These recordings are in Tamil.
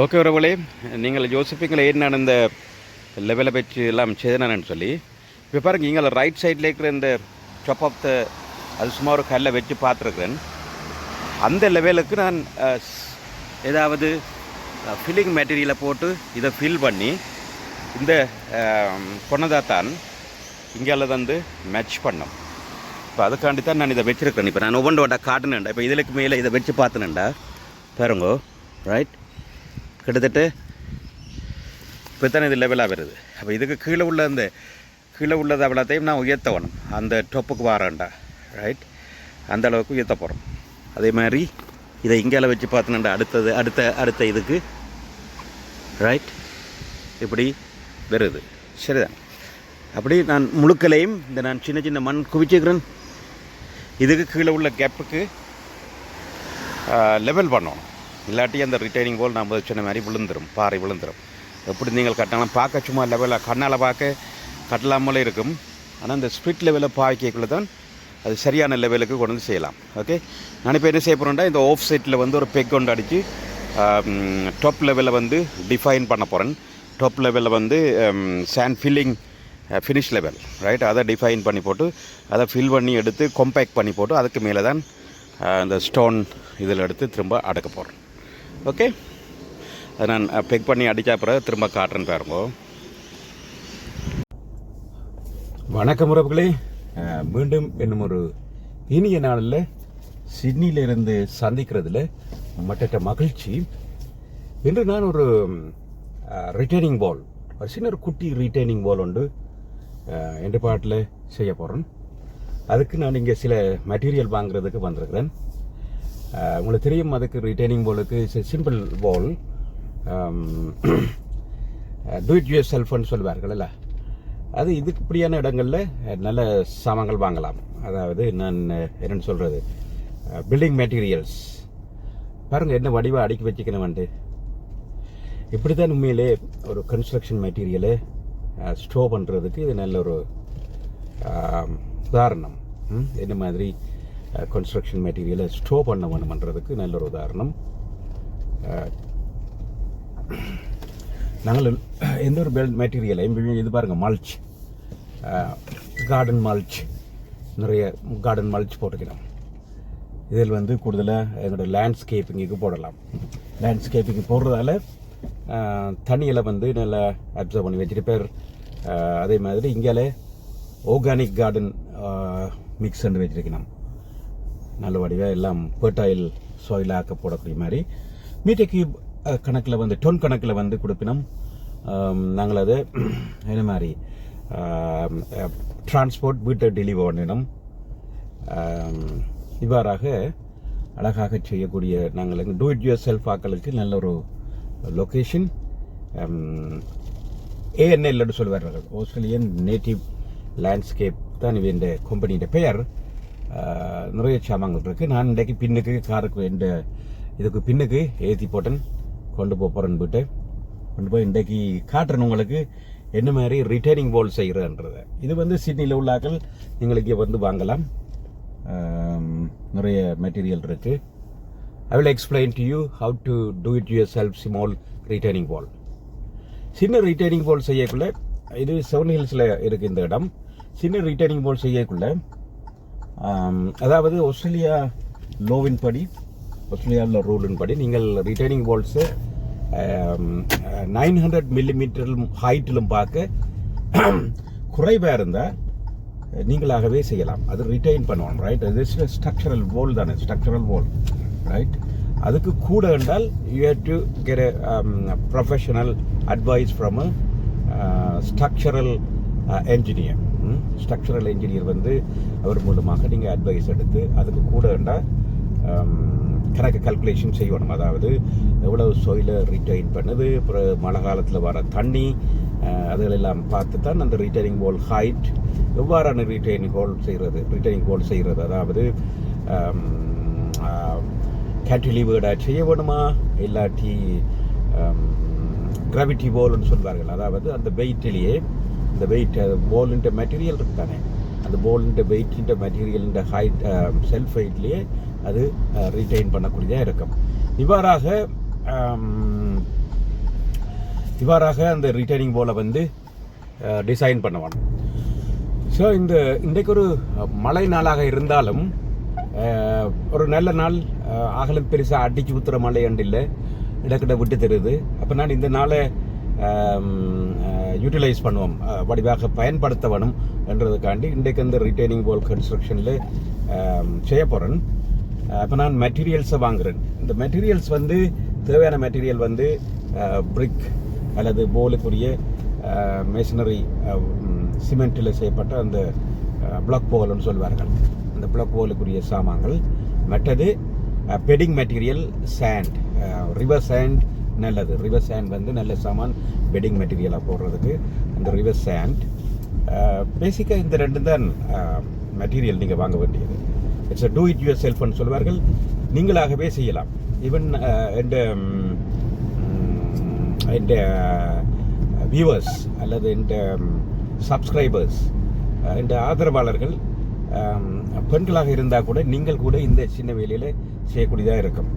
ஓகே உறவுகளே, நீங்கள் யோசிப்பீங்களே ஏன் நான் இந்த லெவலை வச்சு எல்லாம் செய்தேன்னு சொல்லி. இப்போ பாருங்கள், இங்கே ரைட் சைடில் இருக்கிற இந்த டாப் ஆஃப் த அது சும்மா ஒரு கல்லை வச்சு பார்த்துருக்குறேன். அந்த லெவலுக்கு நான் ஏதாவது ஃபில்லிங் மெட்டீரியலை போட்டு இதை ஃபில் பண்ணி இந்த பொண்ணதாத்தான் இங்கே வந்து மேட்ச் பண்ணோம். இப்போ அதுக்காண்டி தான் நான் இதை வச்சுருக்கிறேன். இப்போ நான் ஒவ்வொன்றோட காட்டுனேன்டா. இப்போ இதுக்கு மேலே இதை வச்சு பார்த்துனேன்டா பாருங்கோ. ரைட், கிட்டத்தட்ட இப்போ தானே இது லெவலாக வருது. அப்போ இதுக்கு கீழே உள்ள அந்த கீழே உள்ளது அவ்வளோத்தையும் நான் உயர்த்த வேணும். அந்த டொப்புக்கு வரேன்டா. ரைட், அந்த அளவுக்கு உயர்த்த போகிறோம். அதே மாதிரி இதை இங்கேல வச்சு பார்த்தோன்னா அடுத்த இதுக்கு ரைட் இப்படி வருது. சரிதான். அப்படி நான் முழுக்கலையும் இந்த நான் சின்ன சின்ன மண் குவிச்சுக்கிறேன். இதுக்கு கீழே உள்ள கேப்புக்கு லெவல் பண்ணணும். இல்லாட்டி அந்த ரிட்டைனிங் போல் நான் சொன்ன மாதிரி விழுந்துடும், பாறை விழுந்துடும். எப்படி நீங்கள் கட்டலாம் பார்க்க சும்மா லெவலில் கண்ணால் பார்க்க கட்டலாமலே இருக்கும். ஆனால் இந்த ஸ்பிரிட் லெவலில் பாய்க்கக்குள்ளே தான் அது சரியான லெவலுக்கு கொண்டு வந்து செய்யலாம். ஓகே, நான் இப்போ என்ன செய்ய போகிறேன்டா, இந்த ஆஃப் சைட்டில் வந்து ஒரு பெக் கொண்டு அடித்து டாப் லெவலில் வந்து டிஃபைன் பண்ண போகிறேன். டாப் லெவலில் வந்து sand filling finish level right, அதை டிஃபைன் பண்ணி போட்டு அதை ஃபில் பண்ணி எடுத்து காம்பேக்ட் பண்ணி போட்டு அதுக்கு மேலே தான் இந்த ஸ்டோன் இதில் எடுத்து திரும்ப அடக்க போகிறேன். ஓகே, அதை நான் பெக் பண்ணி அடித்தா பிறகு திரும்ப காட்டுறேன்னு பாருங்க. வணக்கம் உறவுகளே, மீண்டும் இன்னும் ஒரு இனிய நாளில் சிட்னியிலிருந்து சந்திக்கிறதுல மற்ற மகிழ்ச்சி. இன்று நான் ஒரு ரிட்டைனிங் பால், ஒரு சின்ன ஒரு குட்டி ரிட்டைனிங் பால் உண்டு என்ற பாட்டில் செய்ய போகிறேன். அதுக்கு நான் இங்கே சில மெட்டீரியல் வாங்குறதுக்கு வந்திருக்கிறேன். உங்களுக்கு தெரியும், அதுக்கு ரிட்டைனிங் பாலுக்கு simple wall, do it your செல்ஃப்னு சொல்லுவார்கள்ல, அது இதுக்கு இப்படியான இடங்களில் நல்ல சாமான்கள் வாங்கலாம். அதாவது நான் என்னென்னு சொல்கிறது, பில்டிங் மெட்டீரியல்ஸ் பாருங்கள் என்ன வடிவாக அடுக்கி வச்சுக்கணும்ன்ட்டு. இப்படி தான் உண்மையிலே ஒரு கன்ஸ்ட்ரக்ஷன் மெட்டீரியலை ஸ்டோர் பண்ணுறதுக்கு இது நல்ல ஒரு உதாரணம். என்ன மாதிரி கன்ஸ்ட்ரக்ஷன் மெட்டீரியலை ஸ்டோர் பண்ண வேணுமன்றதுக்கு நல்ல ஒரு உதாரணம். நாங்கள் எந்த ஒரு மெட்டீரியலையும் இது பாருங்கள், மல்ச், கார்டன் மல்ச், நிறைய கார்டன் மல்ச் போட்டுக்கிறோம். இதில் வந்து கூடுதலாக என்னோடய லேண்ட்ஸ்கேப்பிங்கு போடலாம். லேண்ட்ஸ்கேப்பிங் போடுறதால தண்ணியில் வந்து நல்லா அப்சர்வ் பண்ணி வச்சுருப்பார். அதே மாதிரி இங்கே ஆர்கானிக் கார்டன் மிக்ஸ் பண்ணி வச்சுருக்கணும். நல்ல வடிவாக எல்லாம் ஃபர்டைல் சாயிலாக்க போடக்கூடிய மாதிரி மீட்டர் கியூப் கணக்கில் வந்து டொன் கணக்கில் வந்து கொடுப்பினோம். நாங்கள் அதை என்ன மாதிரி டிரான்ஸ்போர்ட் வீட்டை டெலிவர் பண்ணினோம். இவ்வாறாக அழகாக செய்யக்கூடிய நாங்கள் எங்கள் டூ இட் யூர் செல்ஃப் ஆக்களுக்கு நல்ல ஒரு லொக்கேஷன். ஏஎன்எல்னு சொல்வார்கள், ஆஸ்திரேலியன் நேட்டிவ் லேண்ட்ஸ்கேப் தான் இந்த கம்பெனியோட பெயர். நிறைய சாமான்கள் இருக்குது. நான் இன்றைக்கு பின்னுக்கு காருக்கு இதுக்கு பின்னுக்கு ஏற்றி போட்டேன், கொண்டு போகிறேன்னு போட்டு கொண்டு போய் இன்றைக்கு காட்டுறேன் உங்களுக்கு என்ன மாதிரி ரிட்டைனிங் பால் செய்கிறேன்றதை. இது வந்து சிட்னியில் உள்ளாக்கள் நீங்கள் இங்கே வந்து வாங்கலாம். நிறைய மெட்டீரியல் இருக்குது. I will explain to you how to do it yourself small retaining wall. சின்ன ரிட்டைனிங் பால் செய்யக்குள்ள, இது செவன் ஹில்ஸில் இருக்குது இந்த இடம். சின்ன ரிட்டைனிங் பால் செய்யக்குள்ள, அதாவது ஆஸ்திரேலியா லோவின் படி, ஆஸ்திரேலியாவில் ரூலின் படி நீங்கள் ரிட்டைனிங் பால்ஸை 900 மில்லிமீட்டர் ஹைட்டிலும் பார்க்க குறைவாக இருந்தால் நீங்களாகவே செய்யலாம். அது ரிட்டைன் பண்ணுவோம். ரைட், அது ஸ்ட்ரக்சரல் வால் தானே, ஸ்ட்ரக்சரல் வால். ரைட், அதுக்கு கூட என்றால் you have to get a professional advice from structural engineer. Structural engineer வந்து அவர் மூலமாக நீங்கள் அட்வைஸ் எடுத்து அதுக்கு கூட என்றால் கணக்கு கால்குலேஷன் செய்யணும். அதாவது எவ்வளவு சோயிலை ரிட்டைன் பண்ணுது, அப்புறம் மழை காலத்தில் வர தண்ணி, அதுகளெல்லாம் பார்த்து தான் அந்த ரிட்டைனிங் வால் ஹைட், எவ்வாறான ரிட்டைனிங் வால் செய்கிறது அதாவது கேன்டிலீவர்டாக செய்ய வேணுமா, இல்லாட்டி கிராவிட்டி வால்னு சொல்வார்கள். அதாவது அந்த வெயிட்டிலேயே இந்த வெயிட் வால்ன்ற மெட்டீரியல் இருக்கு தானே, அந்த வால்ன்ற வெயிட்ன்ற மெட்டீரியல்ன்ற ஹைட் செல்ஃப் ஹைட்லேயே அது ரிட்டைன் பண்ணக்கூடியதாக இருக்கும். இவ்வாறாக இவ்வாறாக அந்த ரிட்டைனிங் போலை வந்து டிசைன் பண்ணுவாங்க. ஸோ இன்றைக்கு ஒரு மழை நாளாக இருந்தாலும் ஒரு நல்ல நாள், அகலம் பெருசாக அடிச்சு ஊற்றுற மழை அண்டு இல்லை, இடக்கிட்ட விட்டு தருது. அப்போ நான் இந்த நாளை யூட்டிலைஸ் பண்ணுவோம், வடிவாக பயன்படுத்த வேணும் என்றதுக்காண்டி இன்றைக்கு அந்த ரிட்டைனிங் போல் கன்ஸ்ட்ரக்ஷனில் செய்ய போகிறேன். அப்போ நான் மெட்டீரியல்ஸை வாங்குகிறேன். இந்த மெட்டீரியல்ஸ் வந்து தேவையான மெட்டீரியல் வந்து பிரிக் அல்லது போலுக்குரிய மேஷனரி சிமெண்ட்டில் செய்யப்பட்ட அந்த பிளாக் போல்னு சொல்வார்கள், அந்த பிளாக் போலுக்குரிய சாமான்கள். மற்றது bedding material sand, river sand நல்லது. ரிவர் சாண்ட் வந்து நல்ல சாமான் பெட்டிங் மெட்டீரியலாக போடுறதுக்கு அந்த ரிவர் சாண்ட். பேசிக்காக இந்த ரெண்டு தான் மெட்டீரியல் நீங்கள் வாங்க வேண்டியது. இட்ஸ் டூ இட் யுவர் செல்ஃப்னு சொல்வார்கள், நீங்களாகவே செய்யலாம். ஈவன் இந்த வியூவர்ஸ் அல்லது இந்த சப்ஸ்கிரைபர்ஸ், இந்த ஆதரவாளர்கள் பெண்களாக இருந்தால் கூட நீங்கள் கூட இந்த சின்ன வேலையில் செய்யக்கூடியதாக இருக்கும்.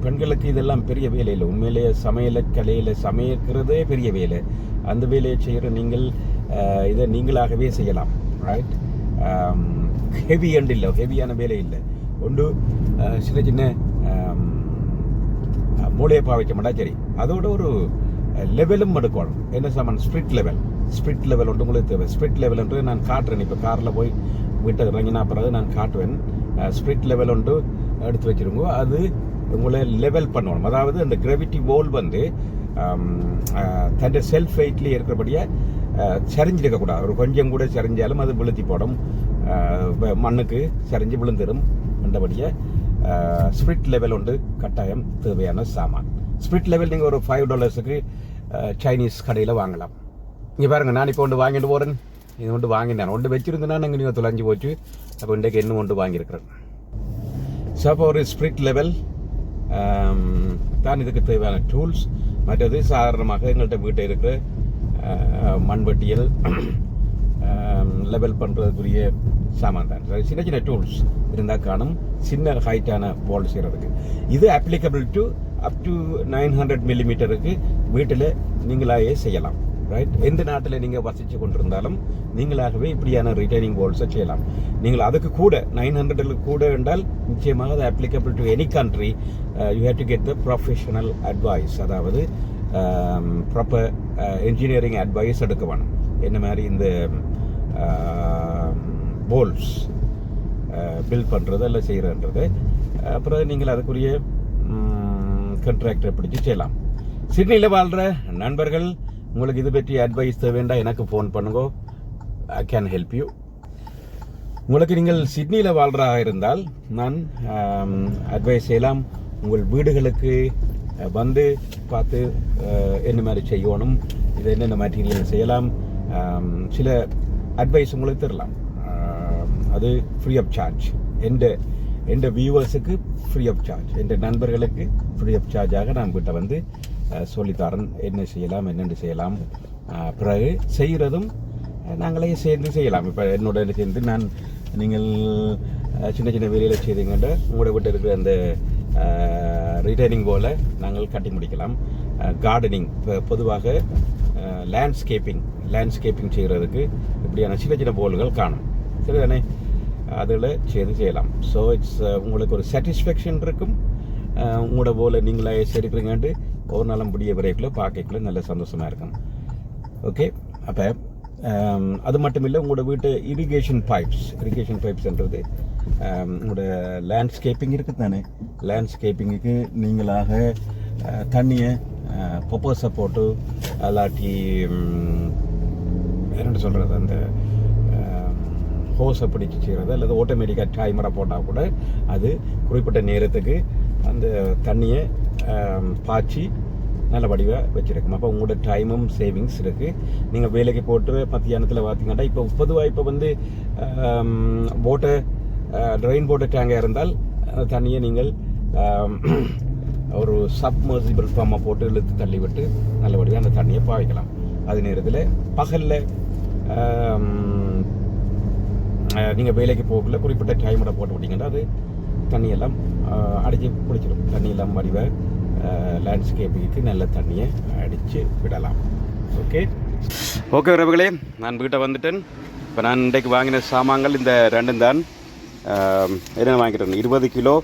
பெண்களுக்கு இதெல்லாம் பெரிய வேலை இல்லை, உண்மையிலேயே கலையில் சமைக்கிறதே பெரிய வேலை. அந்த வேலையை செய்கிற நீங்கள் இதை நீங்களாகவே செய்யலாம். ரைட், ஹெவி அண்ட் இல்லை, ஹெவியான வேலை இல்லை. ஒன்று சின்ன சின்ன மூளையை பாவிக்க மாட்டா சரி, அதோட ஒரு லெவலும் எடுக்கணும். என்ன சாமான்? ஸ்பிரிட் லெவல் ஒன்று உங்களுக்கு தேவை. ஸ்பிரிட் லெவல் என்று நான் காட்டுறேன். இப்போ காரில் போய் வீட்டை இறங்கினா பிறகு நான் காட்டுவேன். ஸ்பிரிட் லெவல் ஒன்று எடுத்து வச்சுருங்க. அது உங்களை லெவல் பண்ணணும். அதாவது அந்த கிராவிட்டி வோல் வந்து தன்னுடைய செல்ஃப் வெயிட்லேயே இருக்கிறபடியாக சரிஞ்சிருக்கக்கூடாது. ஒரு கொஞ்சம் கூட சரிஞ்சாலும் அது விழுத்தி போடும், மண்ணுக்கு சரிஞ்சு விழுந்துடும். என்றபடியாக ஸ்பிரிட் லெவல் ஒன்று கட்டாயம் தேவையான சாமான். ஸ்பிரிட் லெவல் நீங்கள் ஒரு $5 சைனீஸ் கடையில் வாங்கலாம். இங்கே பாருங்கள், நான் இப்போ ஒன்று வாங்கிட்டு போகிறேன். இது ஒன்று வாங்கினேன், ஒன்று வச்சுருந்தேன்னா நாங்கள் நீங்கள் தொலைஞ்சு போச்சு. அப்போ இன்றைக்கு இன்னும் ஒன்று வாங்கியிருக்கிறேன். ஸோ அப்போ ஒரு ஸ்பிரிட் லெவல் தான் இதுக்கு தேவையான டூல்ஸ். மற்றது சாதாரணமாக எங்கள்கிட்ட வீட்டில் இருக்கிற மண்வெட்டியல் லெவல் பண்ணுறதுக்குரிய சாமான் தான். சின்ன சின்ன டூல்ஸ் இருந்தால் காணும் சின்ன ஹைட்டான வால் செய்கிறதுக்கு. இது அப்ளிகபிள் டு அப் டு 900 மில்லிமீட்டருக்கு வீட்டில் நீங்களாகவே செய்யலாம். ரைட், எந்த நாட்டில் நீங்கள் வசித்து கொண்டிருந்தாலும் நீங்களாகவே இப்படியான ரிட்டைனிங் வால்ஸை செய்யலாம். நீங்கள் அதுக்கு கூட 900 கூட என்றால் நிச்சயமாக அது applicable to any country. You have to get the professional advice, அதாவது ப்ராப்பர் என்ஜினியரிங் அட்வைஸ் எடுக்க வேணும். என்ன மாதிரி இந்த போல்ஸ் பில்ட் பண்ணுறது இல்லை செய்கிறன்றது. அப்புறம் நீங்கள் அதுக்குரிய கான்ட்ராக்டரை பிடிச்சி செய்யலாம். சிட்னியில் வாழ்கிற நண்பர்கள், உங்களுக்கு இது பற்றி அட்வைஸ் தேவைண்டா எனக்கு ஃபோன் பண்ணுங்க, ஐ கேன் ஹெல்ப் யூ. உங்களுக்கு நீங்கள் சிட்னியில் வாழ்கிறதாக இருந்தால் நான் அட்வைஸ் செய்யலாம். உங்கள் வீடுகளுக்கு வந்து பார்த்து என்ன மாதிரி செய்யணும், இது என்னென்ன மெட்டீரியல் செய்யலாம், சில அட்வைஸ் உங்களுக்கு தரலாம். அது ஃப்ரீ ஆஃப் சார்ஜ். எந்த வியூவர்ஸுக்கு ஃப்ரீ ஆஃப் சார்ஜ், எந்த நண்பர்களுக்கு ஃப்ரீ ஆஃப் சார்ஜாக நான் வீட்டை வந்து சொல்லித்தரேன். என்ன செய்யலாம், என்னென்று செய்யலாம். பிறகு செய்கிறதும் நாங்களே சேர்ந்து செய்யலாம். இப்போ என்னோட சேர்ந்து நீங்கள் சின்ன சின்ன வேலையில் செய்தீங்கன்ற உங்களோட வீட்டில் இருக்கிற அந்த ரிட்டைனிங் போல நாங்கள் கட்டி முடிக்கலாம். கார்டனிங், பொதுவாக லேண்ட்ஸ்கேப்பிங் செய்கிறதுக்கு இப்படியான சின்ன சின்ன போல்கள் காணும். சரிதானே? அதில் செய்யலாம். ஸோ இட்ஸ் உங்களுக்கு ஒரு சாட்டிஸ்ஃபேக்ஷன் இருக்கும். உங்களோட போல நீங்களே செடிக்கிறீங்கன்ட்டு ஒரு நாளும் முடிய விரைக்குள்ள பார்க்கக்குள்ள நல்ல சந்தோஷமாக இருக்கும். ஓகே, அப்போ அது மட்டும் இல்லை, உங்களோட வீட்டு இரிகேஷன் பைப்ஸ்ன்றது உங்களோட லேண்ட்ஸ்கேப்பிங் இருக்குது தானே. லேண்ட்ஸ்கேப்பிங்குக்கு நீங்களாக தண்ணியை பொப்போஸை போட்டு அல்லாட்டி என்ன சொல்கிறது, அந்த ஹோஸை பிடிச்சி செய்கிறது அல்லது ஆட்டோமேட்டிக்காக டைமரை போட்டால் கூட அது குறிப்பிட்ட நேரத்துக்கு அந்த தண்ணியை பாய்ச்சி நல்ல வடிவாக வச்சுருக்கும். அப்போ உங்களோட டைமும் சேவிங்ஸ் இருக்குது. நீங்கள் வேலைக்கு போட்டு மத்தியானத்தில் பார்த்தீங்கன்னா இப்போ பொதுவாக இப்போ வந்து ட்ரெயின் போட்ட டேங்காக இருந்தால் தண்ணியை நீங்கள் ஒரு சப்மர்சிபிள் பம்மை போட்டு இழுத்து தள்ளி விட்டு நல்ல வடிவாக அந்த தண்ணியை பாய்க்கலாம். அதே நேரத்தில் பகலில் நீங்கள் வேலைக்கு போகல குறிப்பிட்ட டைமோட போட்டு விட்டீங்கன்னா அது தண்ணியெல்லாம் அடித்து பிடிச்சிடும். தண்ணியெல்லாம் வடிவாக லேண்ட்ஸ்கேப்பிங்க்கு நல்ல தண்ணியை அடித்து விடலாம். ஓகே ஓகே உறவுகளே, நான் வீட்டை வந்துட்டேன். இப்போ நான் இன்றைக்கு வாங்கின சாமான்கள் இந்த ரெண்டும் தான். என்ன வாங்கியிருக்கேன், 20 கிலோ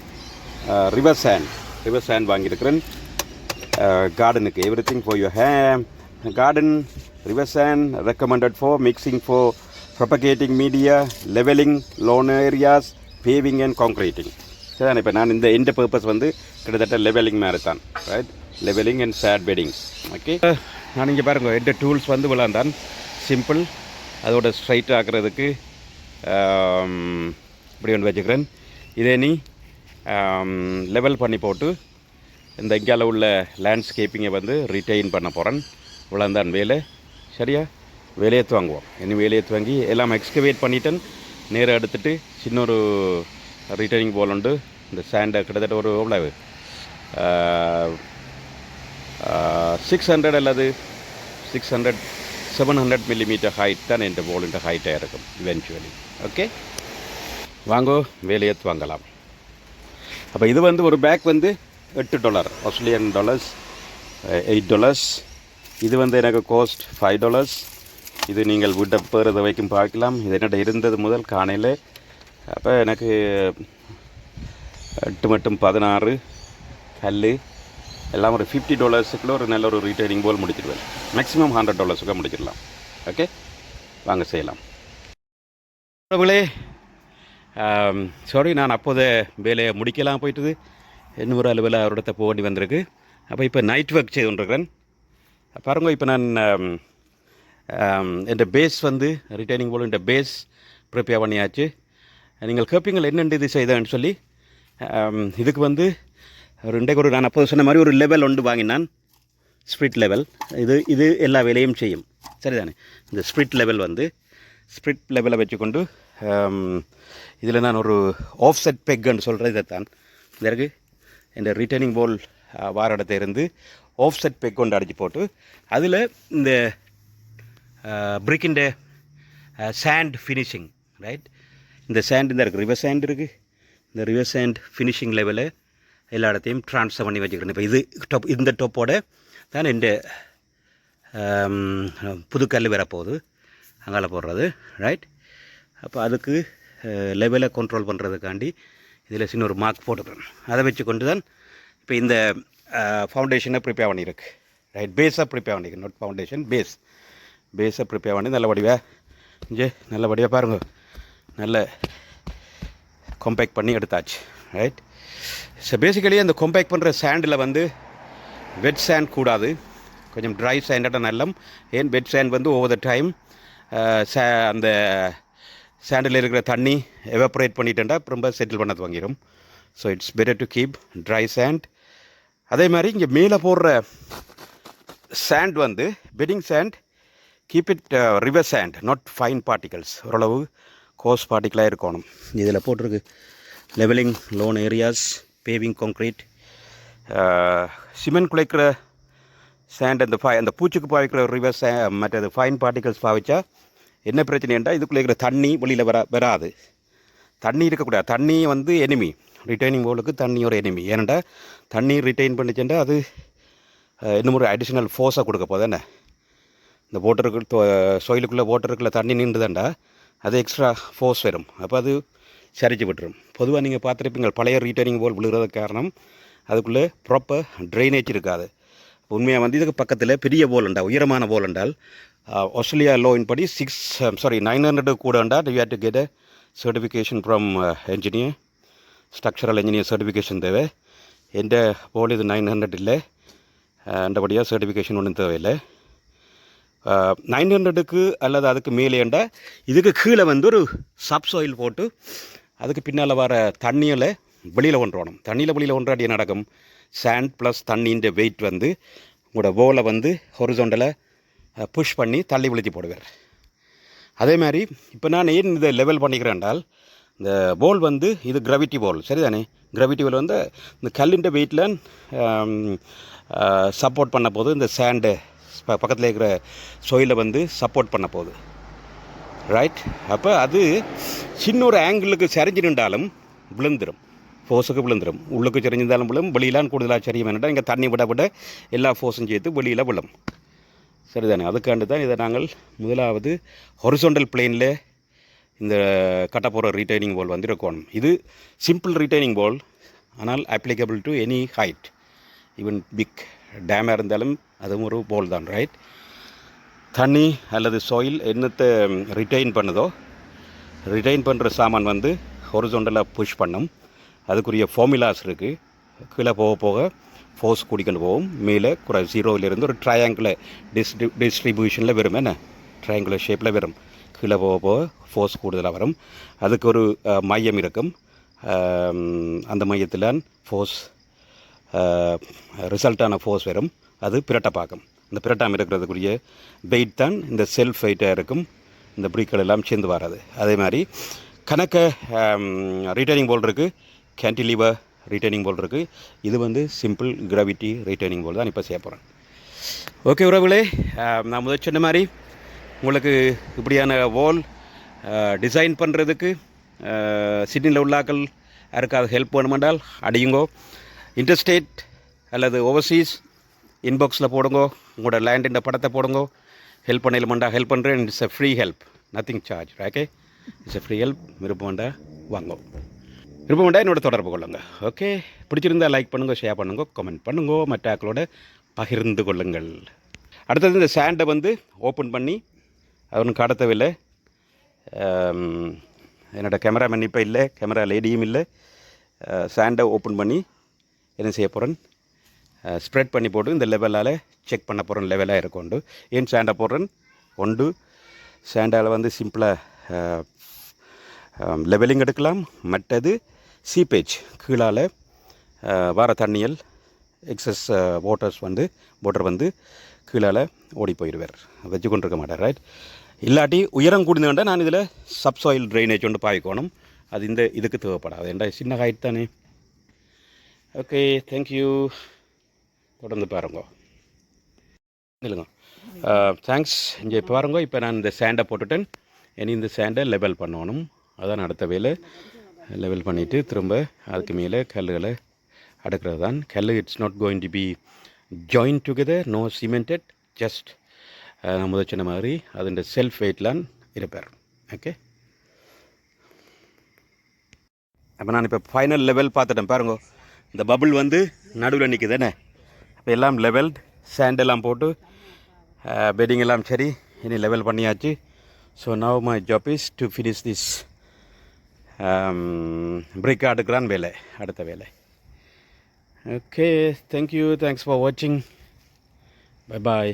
ரிவர் சேண்ட் வாங்கியிருக்கிறேன். கார்டனுக்கு everything for your garden. River sand recommended for mixing for propagating media, levelling lawn areas, paving and concreting. சரிதான். இப்போ நான் இந்த பர்பஸ் வந்து கிட்டத்தட்ட லெவலிங் மாதிரி தான், right? Levelling and set bedding. Okay, நான் இங்கே பாருங்கள், எந்த டூல்ஸ் வந்து விளாண்டான் சிம்பிள். அதோட ஸ்ட்ரைட் ஆக்கிறதுக்கு இப்படி ஒன்று வச்சுக்கிறேன். இதே நீ லெவல் பண்ணி போட்டு இந்த இங்கால உள்ள லேண்ட்ஸ்கேப்பிங்கை வந்து ரிட்டைன் பண்ண போகிறேன். இவ்வளோந்தான் வேலை. சரியா? வேலையை துவாங்குவோம். இனி வேலையை துவங்கி எல்லாம் எக்ஸ்கவேட் பண்ணிட்டேன். நேராக எடுத்துகிட்டு சின்ன ஒரு ரிட்டர்னிங் போல் உண்டு. இந்த சேண்டை கிட்டத்தட்ட ஒரு எவ்வளவு 600 அல்லது 700 மில்லிமீட்டர் ஹைட் தான் இந்த போலுன்ற ஹைட்டாக இருக்கும் இவென்ச்சுவலி. ஓகே, வாங்கோ வேலையை துவங்கலாம். அப்போ இது வந்து ஒரு பேக் வந்து $8 ஆஸ்திரேலியன் டாலர்ஸ், $8. இது வந்து எனக்கு காஸ்ட் $5. இது நீங்கள் வீட்டை போகிறத வரைக்கும் பார்க்கலாம். இது என்னட்ட இருந்தது முதல் காணையில். அப்போ எனக்கு 8 மட்டும் 16 கல் எல்லாம் ஒரு $50 ஒரு நல்ல ஒரு ரீட்டைனிங் போல் முடிச்சிடுவேன். மேக்ஸிமம் $100 முடிச்சிடலாம். ஓகே, வாங்க செய்யலாம். சாரி, நான் அப்போதே வேலையை முடிக்கலாம் போயிட்டுது. இன்னும் ஒரு அளவில் அவரிடத்தை போக வேண்டி வந்திருக்கு. அப்போ இப்போ நைட் ஒர்க் செய்து கொண்டிருக்கிறேன். பாருங்க, இப்போ நான் இந்த பேஸ் வந்து ரிட்டைனிங் போல் இந்த பேஸ் ப்ரிப்பேர் பண்ணியாச்சு. நீங்கள் கேட்பீங்கள் என்னென்று இது செய்தேன்னு சொல்லி. இதுக்கு வந்து இன்றைக்கு நான் அப்போது சொன்ன மாதிரி ஒரு லெவல் ஒன்று வாங்கினான், ஸ்ப்ரிட் லெவல். இது எல்லா வேலையும் செய்யும். சரிதானே? இந்த ஸ்ப்ரிட் லெவலை வச்சுக்கொண்டு இதில் நான் ஒரு ஆஃப்செட் பெக்குன்னு சொல்கிறது இதைத்தான். இதற்கு இந்த ரிட்டர்னிங் போல் வார இடத்த இருந்து ஆஃப்செட் பெக் கொண்டு அடித்து போட்டு அதில் இந்த பிரிக்கின்ற சேண்ட் ஃபினிஷிங், ரைட்? இந்த சேண்ட் இந்த இருக்குது, ரிவர் சேண்ட் இருக்குது. இந்த ரிவர் சேண்ட் ஃபினிஷிங் லெவலில் எல்லா இடத்தையும் ட்ரான்ஸ்ஃபர் பண்ணி வச்சுக்கிறேன். இப்போ இந்த டொப்போட தான் இந்த புதுக்கல் வரப்போகுது, அங்கால போடுறது, ரைட்? அப்போ அதுக்கு லெவலை கண்ட்ரோல் பண்ணுறதுக்காண்டி இதில் சின்ன ஒரு மார்க் போட்டுக்கிறேன். அதை வச்சு கொண்டு தான் இப்போ இந்த ஃபவுண்டேஷனை ப்ரிப்பேர் பண்ணியிருக்கு, ரைட்? பேஸாக ப்ரிப்பேர் பண்ணியிருக்கு, நாட் ஃபவுண்டேஷன், பேஸை ப்ரிப்பேர் பண்ணி நல்லபடியாக பாருங்கள், நல்ல காம்பேக்ட் பண்ணி எடுத்தாச்சு, ரைட்? ஸோ பேசிக்கலி அந்த காம்பேக்ட் பண்ணுற சேண்டில் வந்து வெட் சேண்ட் கூடாது, கொஞ்சம் ட்ரை சேண்டாக நல்லம். ஏன் வெட் சேண்ட் வந்து ஓவர் த டைம் அந்த சேண்டில் இருக்கிற தண்ணி எவாப்ரேட் பண்ணிட்டேன்டா ரொம்ப செட்டில் பண்ண துவங்கிடும். So it's better to keep dry sand. அதே மாதிரி இங்கே மேலே போடுற சேண்ட் வந்து bedding sand, keep it river sand, not fine particles, ஓரளவு கோஸ் பார்ட்டிக்கலாக இருக்கணும். இதில் போட்டிருக்கு levelling lawn areas, paving concrete. Cement குலைக்கிற சேண்ட் அந்த பூச்சிக்கு பாவிக்கிற ரிவர் மற்றது ஃபைன் பார்ட்டிகல்ஸ் பாவிச்சா என்ன பிரச்சனைண்டா, இதுக்குள்ளே இருக்கிற தண்ணி வெளியில் வராது. தண்ணி இருக்கக்கூடாது. தண்ணி வந்து எனிமி, ரிட்டைனிங் போலுக்கு தண்ணி ஒரு எனிமி. ஏனண்டா தண்ணி ரிட்டைன் பண்ணிச்சுட்டா அது இன்னும் ஒரு அடிஷ்னல் ஃபோர்ஸாக கொடுக்க போகுது. என்ன, இந்த வாட்டருக்கு சோயிலுக்குள்ளே வாட்டருக்குள்ளே தண்ணி நின்றுதாண்டா அது எக்ஸ்ட்ரா ஃபோர்ஸ் வரும். அப்போ அது சரிச்சு விட்டுரும். பொதுவாக நீங்கள் பார்த்துருப்பீங்க, பழைய ரீட்டைனிங் போல் விழுகிறதுக்கு காரணம் அதுக்குள்ளே ப்ராப்பர் ட்ரைனேஜ் இருக்காது. உண்மையாக வந்து இதுக்கு பக்கத்தில் பெரிய போல் உண்டா, உயரமான போல் என்றால் ஆஸ்திரேலியா லோவின் படி 900 கூட உண்டா you have to get a certification from engineer, structural engineer certification தேவை. எந்த போல் இது 900 இல்லை, அந்தபடியாக சர்டிஃபிகேஷன் ஒன்றும் தேவையில்லை. 900க்கு அல்லது அதுக்கு மேலேண்டா இதுக்கு கீழே வந்து ஒரு சப்சாயில் போட்டு அதுக்கு பின்னால் வர தண்ணியில் வெளியில் கொண்டுறணும். தண்ணியில் வெளியில் கொண்டாடி நடக்கும், சேண்ட் ப்ளஸ் தண்ணின்ற வெயிட் வந்து உங்களோட போலை வந்து ஹொரிசோண்டலை புஷ் பண்ணி தள்ளி விழுத்தி போடுவார். அதே மாதிரி இப்போ நான் ஏன் இதை லெவல் பண்ணிக்கிறேன் என்றால், இந்த போல் வந்து இது கிராவிட்டி போல், சரிதானே? கிராவிட்டி போல் வந்து இந்த கல்லின்ற வெயிட்டில் சப்போர்ட் பண்ண போது இந்த சேண்டு பக்கத்தில் இருக்கிற சோயிலை வந்து சப்போர்ட் பண்ண போகுது, ரைட்? அப்போ அது சின்ன ஒரு ஆங்கிளுக்கு சரிஞ்சு நின்றாலும் விழுந்துடும். ஃபோர்ஸுக்கு விழுந்துடும். உள்ளுக்கு செறிஞ்சிருந்தாலும் விழும், வெளியிலான் கூடுதலாக சரியும் என்னட்டா இங்கே தண்ணி விட விட எல்லா ஃபோர்ஸும் சேர்த்து வெளியில் விழும். சரிதானே? அதுக்காண்டு தான் இதை நாங்கள் முதலாவது ஹொரிசோண்டல் பிளேனில் இந்த கட்ட போகிற ரீட்டைனிங் பால் வந்து இருக்கணும். இது சிம்பிள் ரீட்டைனிங் பால், ஆனால் applicable to any height, even big டேமாக இருந்தாலும் அதுவும் ஒரு பால் தான். ரைட்? தண்ணி அல்லது சாயில் என்னத்தை ரிட்டைன் பண்ணுதோ, ரிட்டைன் பண்ணுற சாமான் வந்து ஹொரிசோண்டலாக புஷ் பண்ணும். அதுக்குரிய ஃபார்முலாஸ் இருக்குது. கீழே போக போக ஃபோர்ஸ் கூடிக்கொண்டு போகும். மேலே ஜீரோவிலேருந்து ஒரு ட்ரையாங்குலர் டிஸ்ட்ரிபியூஷனில் வரும். என்ன? ட்ரையாங்குலர் ஷேப்பில் வரும். கீழே போக போக ஃபோர்ஸ் கூடுதலாக வரும். அதுக்கு ஒரு மையம் இருக்கும். அந்த மையத்தில் ஃபோர்ஸ் ரிசல்ட்டான ஃபோர்ஸ் வரும். அது பிரட்டப்பாக்கம். அந்த பிரட்டாமல் இருக்கிறதுக்குரிய வெயிட் தான் இந்த செல்ஃப் வெயிட்டாக இருக்கும். இந்த பிரிக்கள் எல்லாம் சேர்ந்து வராது. அதே மாதிரி கணக்க ரீட்டைனிங் போல் இருக்குது, கேன்டிலீவர் ரீட்டைனிங் போல் இருக்குது. இது வந்து சிம்பிள் கிராவிட்டி ரீட்டைனிங் போல் தான் இப்போ செய்ய போகிறேன். ஓகே உறவுகளே, நான் முதல் சொன்ன மாதிரி உங்களுக்கு இப்படியான வால் டிசைன் பண்ணுறதுக்கு சிட்னியில் உள்ளாக்கள் யாருக்காவது ஹெல்ப் வேணுமென்றால் அடியுங்கோ. இன்டர்ஸ்டேட் அல்லது ஓவர்சீஸ் இன்பாக்ஸில் போடுங்கோ. உங்களோட லேண்டின் படத்தை போடுங்கோ. ஹெல்ப் பண்ணலுமெண்டா ஹெல்ப் பண்ணுறேன். It's a free help, nothing charge. Okay, it's a free help. விருப்பம் வேண்டா வாங்கோ, விருப்பம் வேண்டா என்னோட தொடர்பு கொள்ளுங்க. ஓகே, பிடிச்சிருந்தால் லைக் பண்ணுங்க, ஷேர் பண்ணுங்க, கமெண்ட் பண்ணுங்க, மற்ற ஆக்களோட பகிர்ந்து கொள்ளுங்கள். அடுத்தது இந்த சாண்டை வந்து ஓப்பன் பண்ணி அவனுக்கு கடத்தவில்லை. என்னோடய கேமராமேன் இப்போ இல்லை, கேமரா லேடியும் இல்லை. சாண்டை ஓப்பன் பண்ணி என்ன செய்ய போகிறேன், ஸ்ப்ரெட் பண்ணி போட்டு இந்த லெவலால் செக் பண்ண போகிறேன். லெவலாக இருக்கொண்டு ஏன் சாண்டை போடுறேன். ஒன்று, சாண்டால் வந்து சிம்பிளாக லெவலிங் எடுக்கலாம். மற்றது சீப்பேஜ், கீழால் வார தண்ணியல் எக்ஸஸ் வாட்டர் வந்து கீழால் ஓடி போயிடுவார், வச்சு கொண்டு இருக்க மாட்டார். ரைட்? இல்லாட்டி உயரம் கூடின வேண்டாம். நான் இதில் சப்சாயில் ட்ரைனேஜ் ஒன்று பாய்க்கணும். அது இந்த இதுக்கு தேவைப்படாது. ஏன்டா சின்ன ஹைட் தானே. Okay, thank you. தொடர்ந்து பாருங்க. இல்லைங்க, தேங்க்ஸ். இங்கே பாருங்க, இப்போ நான் இந்த சேண்டை போட்டுட்டேன். இனி இந்த சேண்டை லெவல் பண்ணணும். அதான் அடுத்த வேலை. லெவல் பண்ணிவிட்டு திரும்ப அதுக்கு மேலே கல்லுகளை அடுக்கிறது தான். கல் it's not going to be join together, no cemented, just நான் முதல் சொன்ன மாதிரி அது செல்ஃப் வெயிட்லான் இருப்பார். ஓகே, அப்போ நான் இப்போ ஃபைனல் லெவல் பார்த்துட்டேன். பாருங்க, இந்த பபுள் வந்து நடுவில் நிற்குதுன்னு. இப்போ எல்லாம் லெவல்ட், சாண்டெல்லாம் போட்டு பெட்டிங் எல்லாம் சரி, இனி லெவல் பண்ணியாச்சு. So now my job is to finish this brick அடுக்கிறான் வேலை, அடுத்த வேலை. ஓகே, தேங்க்யூ, தேங்க்ஸ் ஃபார் வாட்சிங், bye bye.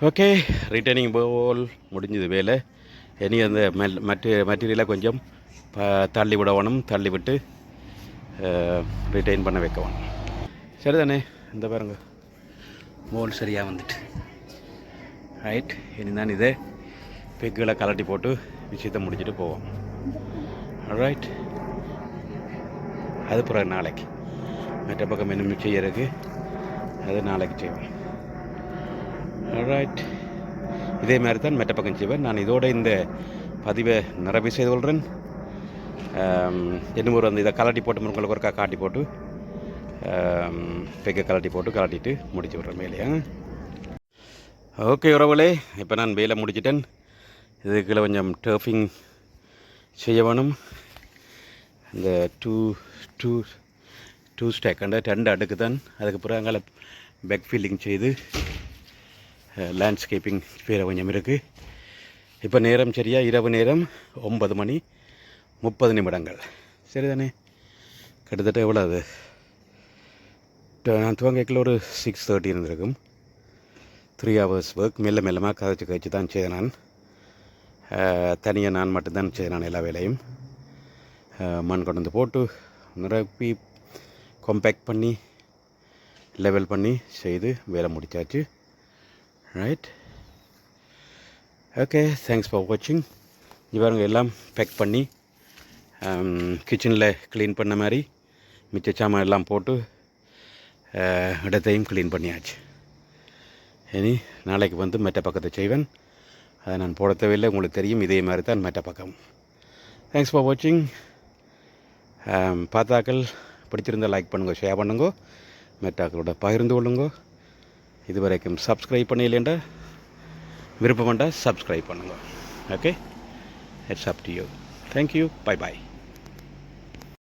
Okay, retaining wall முடிஞ்சது வேலை. இனி அந்த மெட்டீரியலை கொஞ்சம் தள்ளி விடணும். தள்ளி விட்டு ரிட்டைன் பண்ண வைக்கணும். சரிதானே? இந்த பாருங்க, மோல் சரியாக வந்துட்டு. ரைட், இனி தான் இதை பெக்குகளை கலட்டி போட்டு விஷயத்தை முடிச்சுட்டு போவோம். ரைட், அது பிறகு நாளைக்கு மற்ற பக்கம் இன்னும் செய்யறதுக்கு அது நாளைக்கு செய்வோம். ரைட், இதே மாதிரி தான் மற்ற பக்கம் செய்வேன். நான் இதோட இந்த பதிவை நிறைவு செய்து கொள்கிறேன். இன்னும் ஒரு அந்த இதை கலட்டி போட்டு உங்களுக்கு ஒருக்கா காட்டி போட்டு பெக்கை கலட்டிட்டு முடிச்சு விட்றேன் வேலையா. ஓகே உறவுகளே, இப்போ நான் வேலை முடிச்சிட்டேன். இதுக்குள்ள கொஞ்சம் டர்ஃபிங் செய்ய வேணும். இந்த டூ ஸ்டேக் அந்த 2 அடுக்கு தான். அதுக்கு பிறகு அங்கே பேக் ஃபீல்டிங் செய்து லேண்ட்ஸ்கேப்பிங் வேறு கொஞ்சம் இருக்குது. இப்போ நேரம் சரியாக இரவு நேரம் 9:30. சரிதானே? கிட்டத்தட்ட எவ்வளோ அது, நான் துவங்கிக்கல ஒரு 6:30 இருந்திருக்கும். 3 hours ஒர்க். மெல்லமாக கதைச்சு தான் செய்தேன். நான் தனியாக நான் மட்டும்தான் செய்தேன். நான் எல்லா வேலையும் மண் கொண்டு வந்து போட்டு நிரப்பி காம்பேக்ட் பண்ணி லெவல் பண்ணி செய்து வேலை முடித்தாச்சு. ரைட், ஓகே, தேங்க்ஸ் ஃபார் வாட்சிங். இவருங்க எல்லாம் பேக் பண்ணி கிச்சனில் க்ளீன் பண்ண மாதிரி மிச்ச சாமான் எல்லாம் போட்டு இடத்தையும் க்ளீன் பண்ணியாச்சு. இனி நாளைக்கு வந்து மெட்ட பக்கத்தை செய்வேன். அதை நான் போட தேவையில்லை, உங்களுக்கு தெரியும். இதே மாதிரி தான் மெட்ட பக்கம். தேங்க்ஸ் ஃபார் வாட்சிங். பார்த்தாக்கள் பிடிச்சிருந்தால் லைக் பண்ணுங்க, ஷேர் பண்ணுங்க, மற்றாக்களோட பகிர்ந்து கொள்ளுங்க. இதுவரைக்கும் சப்ஸ்கிரைப் பண்ணலைண்டா விருப்பம்ண்டா சப்ஸ்கிரைப் பண்ணுங்க. Okay, it's up to you. Thank you. Bye bye.